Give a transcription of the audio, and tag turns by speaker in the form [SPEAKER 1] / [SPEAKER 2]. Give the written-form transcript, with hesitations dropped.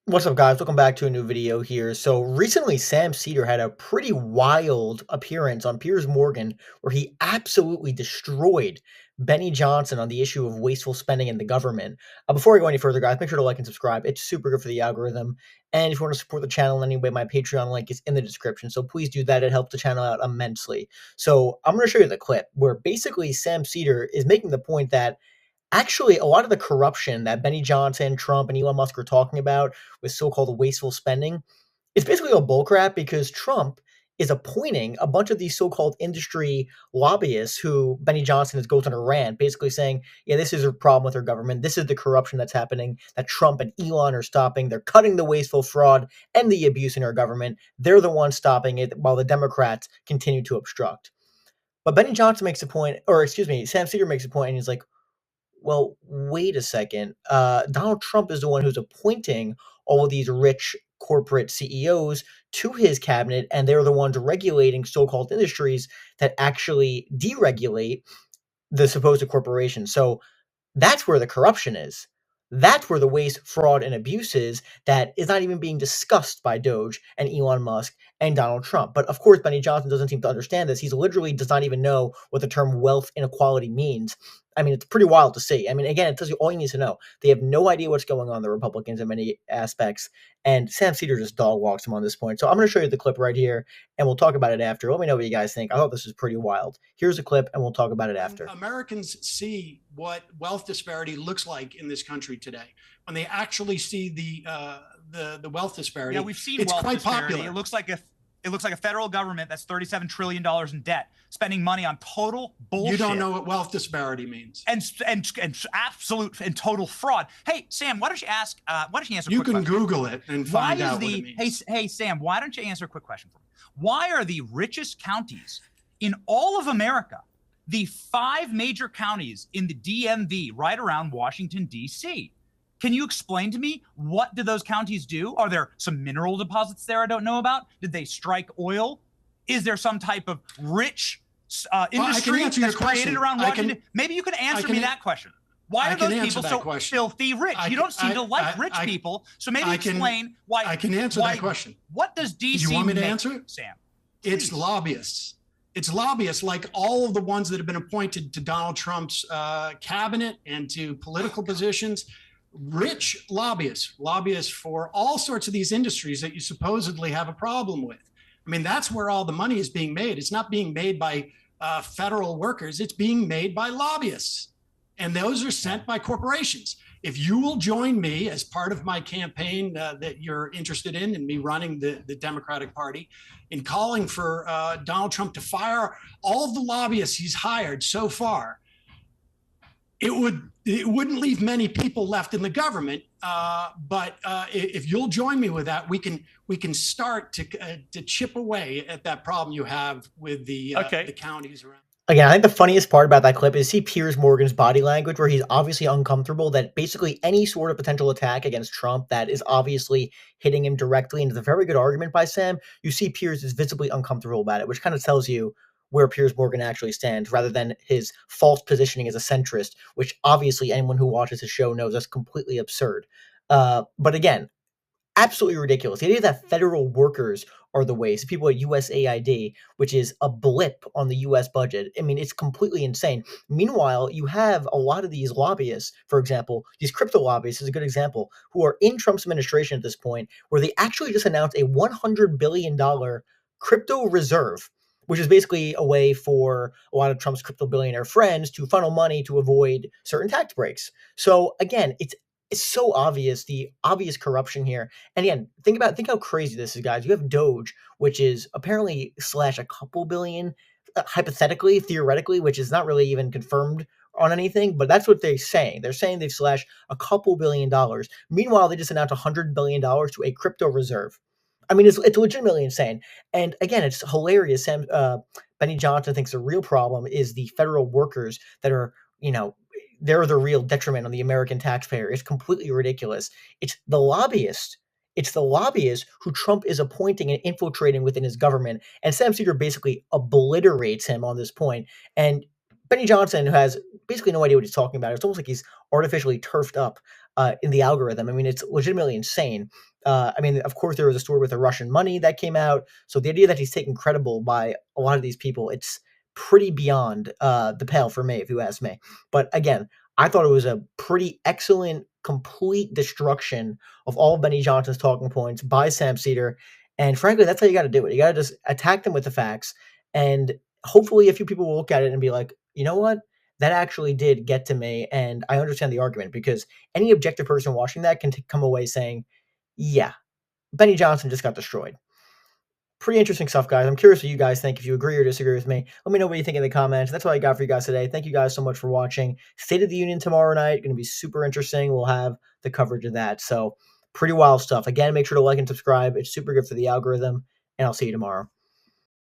[SPEAKER 1] What's up, guys? Welcome back to a new video here. So recently, Sam Seder had a pretty wild appearance on Piers Morgan where he absolutely destroyed Benny Johnson on the issue of wasteful spending in the government. Before I go any further, guys, make sure to like and subscribe. It's super good for the algorithm. And if you want to support the channel in any way, my Patreon link is in the description. So please do that. It helps the channel out immensely. So I'm going to show you the clip where basically Sam Seder is making the point that actually, a lot of the corruption that Benny Johnson, Trump, and Elon Musk are talking about with so-called wasteful spending is basically a bullcrap because Trump is appointing a bunch of these so-called industry lobbyists who Benny Johnson has goes on a rant, basically saying, yeah, this is a problem with our government. This is the corruption that's happening that Trump and Elon are stopping. They're cutting the wasteful fraud and the abuse in our government. They're the ones stopping it while the Democrats continue to obstruct. But Benny Johnson makes a point, or excuse me, Sam Seder makes a point, and he's like, well, wait a second. Donald Trump is the one who's appointing all of these rich corporate CEOs to his cabinet, and they're the ones regulating so-called industries that actually deregulate the supposed corporations. So that's where the corruption is. That's where the waste, fraud, and abuse is that is not even being discussed by Doge and Elon Musk and Donald Trump. But of course, Benny Johnson doesn't seem to understand this. He's literally does not even know what the term wealth inequality means. I mean, it's pretty wild to see. I mean, again, it tells you all you need to know. They have no idea what's going on, the Republicans, in many aspects. And Sam Seder just dog walks him on this point. So I'm going to show you the clip right here, and we'll talk about it after. Let me know what you guys think. I thought this was pretty wild. Here's a clip, and we'll talk about it after.
[SPEAKER 2] Americans see what wealth disparity looks like in this country today. When they actually see the wealth disparity,
[SPEAKER 3] yeah, we've seen
[SPEAKER 2] it's
[SPEAKER 3] wealth
[SPEAKER 2] quite
[SPEAKER 3] disparity.
[SPEAKER 2] popular.
[SPEAKER 3] It looks like a federal government that's $37 trillion in debt, spending money on total bullshit.
[SPEAKER 2] You don't know what wealth disparity means,
[SPEAKER 3] and absolute and total fraud. Hey, Sam, why don't you answer?
[SPEAKER 2] You can Google it and find out what it means.
[SPEAKER 3] Hey, Sam, why don't you answer a quick question for me? Why are the richest counties in all of America the 5 major counties in the DMV right around Washington, D.C.? Can you explain to me, what do those counties do? Are there some mineral deposits there I don't know about? Did they strike oil? Is there some type of rich industry that's created around Washington? Maybe you can answer me that question. Why are those people so filthy rich? You don't seem to like rich people, so maybe explain why.
[SPEAKER 2] I can answer that question.
[SPEAKER 3] What does DC
[SPEAKER 2] You want me to
[SPEAKER 3] make,
[SPEAKER 2] answer it?
[SPEAKER 3] Sam?
[SPEAKER 2] It's lobbyists. It's lobbyists like all of the ones that have been appointed to Donald Trump's cabinet and to political positions. Rich lobbyists for all sorts of these industries that you supposedly have a problem with. I mean, that's where all the money is being made. It's not being made by federal workers. It's being made by lobbyists. And those are sent by corporations. If you will join me as part of my campaign that you're interested in me running the Democratic Party, in calling for Donald Trump to fire all of the lobbyists he's hired so far, it wouldn't leave many people left in the government. But if you'll join me with that, we can start to chip away at that problem you have with the counties around.
[SPEAKER 1] Again, I think the funniest part about that clip is see Piers Morgan's body language, where he's obviously uncomfortable that basically any sort of potential attack against Trump that is obviously hitting him directly, and it's a very good argument by Sam. You see Piers is visibly uncomfortable about it, which kind of tells you where Piers Morgan actually stands, rather than his false positioning as a centrist, which obviously anyone who watches his show knows that's completely absurd. But again, absolutely ridiculous. The idea that federal workers are the waste, people at USAID, which is a blip on the US budget. I mean, it's completely insane. Meanwhile, you have a lot of these lobbyists, for example, these crypto lobbyists is a good example, who are in Trump's administration at this point, where they actually just announced a $100 billion crypto reserve, which is basically a way for a lot of Trump's crypto billionaire friends to funnel money to avoid certain tax breaks. So again, it's so obvious, the obvious corruption here. And again, think how crazy this is, guys. You have Doge, which is apparently slash a couple billion, hypothetically, theoretically, which is not really even confirmed on anything, but that's what they're saying. They're saying they've slashed a couple $1 billion. Meanwhile, they just announced $100 billion to a crypto reserve. I mean, it's legitimately insane. And again, it's hilarious. Benny Johnson thinks the real problem is the federal workers that are, they're the real detriment on the American taxpayer. It's completely ridiculous. It's the lobbyists. It's the lobbyists who Trump is appointing and infiltrating within his government. And Sam Seder basically obliterates him on this point. And Benny Johnson, who has basically no idea what he's talking about, it's almost like he's artificially turfed up. in the algorithm. I mean, it's legitimately insane. I mean, of course, there was a story with the Russian money that came out. So the idea that he's taken credible by a lot of these people, it's pretty beyond the pale for me, if you ask me. But again, I thought it was a pretty excellent, complete destruction of all of Benny Johnson's talking points by Sam Seder. And frankly, that's how you got to do it. You got to just attack them with the facts. And hopefully, a few people will look at it and be like, you know what? That actually did get to me. And I understand the argument, because any objective person watching that can come away saying, yeah, Benny Johnson just got destroyed. Pretty interesting stuff, guys. I'm curious what you guys think. If you agree or disagree with me, let me know what you think in the comments. That's all I got for you guys today. Thank you guys so much for watching. State of the Union tomorrow night. Going to be super interesting. We'll have the coverage of that. So pretty wild stuff. Again, make sure to like and subscribe. It's super good for the algorithm, and I'll see you tomorrow.